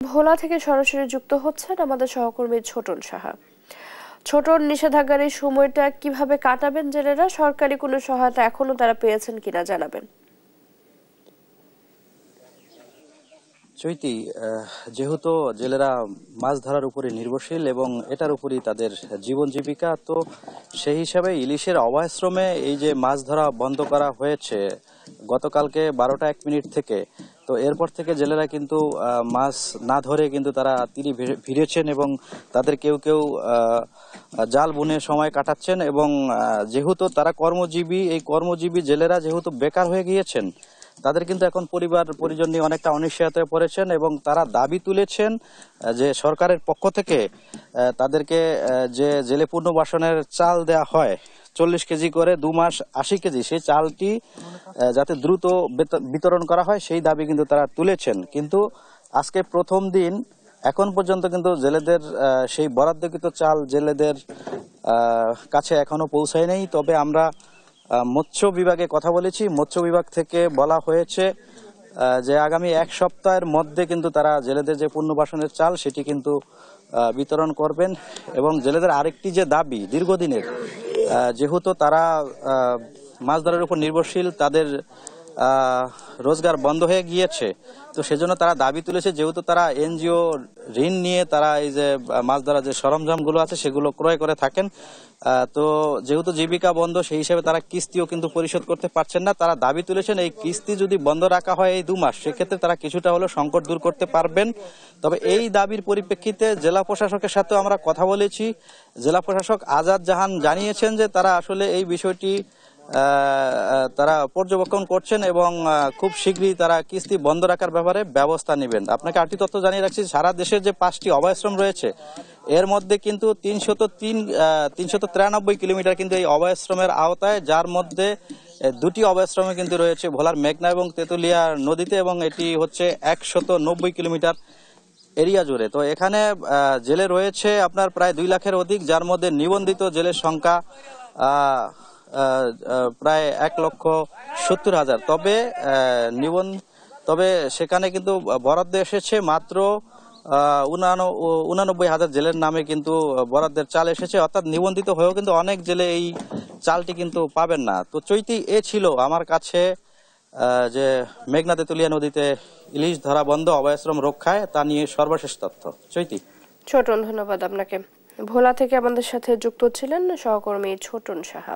ভোলা থেকে সরাসরি যুক্ত হচ্ছেন আমাদের সহকর্মী ছোটন সাহা। ছোটন, নিষেধাজ্ঞার এই সময়টা কিভাবে কাটাবেন জেলেরা? সরকারি কোনো সহায়তা এখনো তারা পেয়েছেন কিনা জানাবেন। চৈতি, যেহেতু জেলেরা মাছ ধরার উপরে নির্ভরশীল এবং এটার উপরই তাদের জীবন জীবিকা, তো সেই হিসাবে ইলিশের অভয়াশ্রমে এই যে মাছ ধরা বন্ধ করা হয়েছে গতকালকে 12টা 1 মিনিট থেকে, তো এরপর থেকে জেলেরা কিন্তু মাছ না ধরে কিন্তু তারা তীরে ভিড়েছেন এবং তাদের কেউ কেউ জাল বুনে সময় কাটাচ্ছেন। এবং যেহেতু তারা কর্মজীবী, এই কর্মজীবী জেলেরা যেহেতু বেকার হয়ে গিয়েছেন, তাদের কিন্তু এখন পরিবার পরিজন নিয়ে অনেকটা অনিশ্চয়তায় পড়েছেন এবং তারা দাবি তুলেছেন যে সরকারের পক্ষ থেকে তাদেরকে যে জেলে পুনর্বাসনের চাল দেয়া হয় 40 কেজি করে 2 মাস 80 কেজি, সেই চালটি যাতে দ্রুত বিতরণ করা হয় সেই দাবি কিন্তু তারা তুলেছেন। কিন্তু আজকে প্রথম দিন, এখন পর্যন্ত কিন্তু জেলেদের সেই বরাদ্দকৃত চাল জেলেদের কাছে এখনো পৌঁছায় নেই। তবে আমরা মৎস্য বিভাগে কথা বলেছি, মৎস্য বিভাগ থেকে বলা হয়েছে যে আগামী 1 সপ্তাহের মধ্যে কিন্তু তারা জেলেদের যে পুনর্বাসনের চাল সেটি কিন্তু বিতরণ করবেন। এবং জেলেদের আরেকটি যে দাবি দীর্ঘদিনের, যেহেতু তারা মাছ ধরার উপর নির্ভরশীল, তাদের রোজগার বন্ধ হয়ে গিয়েছে, তো সেজন্য তারা দাবি তুলেছে, যেহেতু তারা এনজিও ঋণ নিয়ে তারা এই যে মাছ ধরার যে সরঞ্জামগুলো আছে সেগুলো ক্রয় করে থাকেন, তো যেহেতু জীবিকা বন্ধ সেই হিসেবে তারা কিস্তিও কিন্তু পরিশোধ করতে পারছেন না। তারা দাবি তুলেছেন এই কিস্তি যদি বন্ধ রাখা হয় এই 2 মাস, সেক্ষেত্রে তারা কিছুটা হলেও সংকট দূর করতে পারবেন। তবে এই দাবির পরিপ্রেক্ষিতে জেলা প্রশাসকের সাথেও আমরা কথা বলেছি। জেলা প্রশাসক আজাদ জাহান জানিয়েছেন যে তারা আসলে এই বিষয়টি তারা পর্যবেক্ষণ করছেন এবং খুব শীঘ্রই তারা কিস্তি বন্ধ রাখার ব্যাপারে ব্যবস্থা নেবেন। আপনাকে আরেকটি তথ্য জানিয়ে রাখছি, সারা দেশের যে 5টি অভয়াশ্রম রয়েছে এর মধ্যে কিন্তু 393 কিলোমিটার কিন্তু এই অভয়াশ্রমের আওতায়, যার মধ্যে 2টি অভয়াশ্রমে কিন্তু রয়েছে ভোলার মেঘনা এবং তেতুলিয়া নদীতে, এবং এটি হচ্ছে 190 কিলোমিটার এরিয়া জুড়ে। তো এখানে জেলে রয়েছে আপনার প্রায় 2 লাখের অধিক, যার মধ্যে নিবন্ধিত জেলের সংখ্যা প্রায় 1,70,000। তবে সেখানে কিন্তু বরাদ্দ এসেছে মাত্র 89,000 জেলের নামে কিন্তু বরাদ্দের চাল এসেছে, অর্থাৎ নিবন্ধিত হয়েও কিন্তু অনেক জেলে এই চালটি কিন্তু পাবেন না। তো চৈতি, এ ছিল আমার কাছে যে মেঘনা তেতুলিয়া নদীতে ইলিশ ধরা বন্ধ, অভয়াশ্রম রক্ষায়, তা নিয়ে সর্বশেষ তথ্য। চৈতি। ছোটন, ধন্যবাদ আপনাকে। ভোলা থেকে আমাদের সাথে যুক্ত ছিলেন সহকর্মী ছোটন সাহা।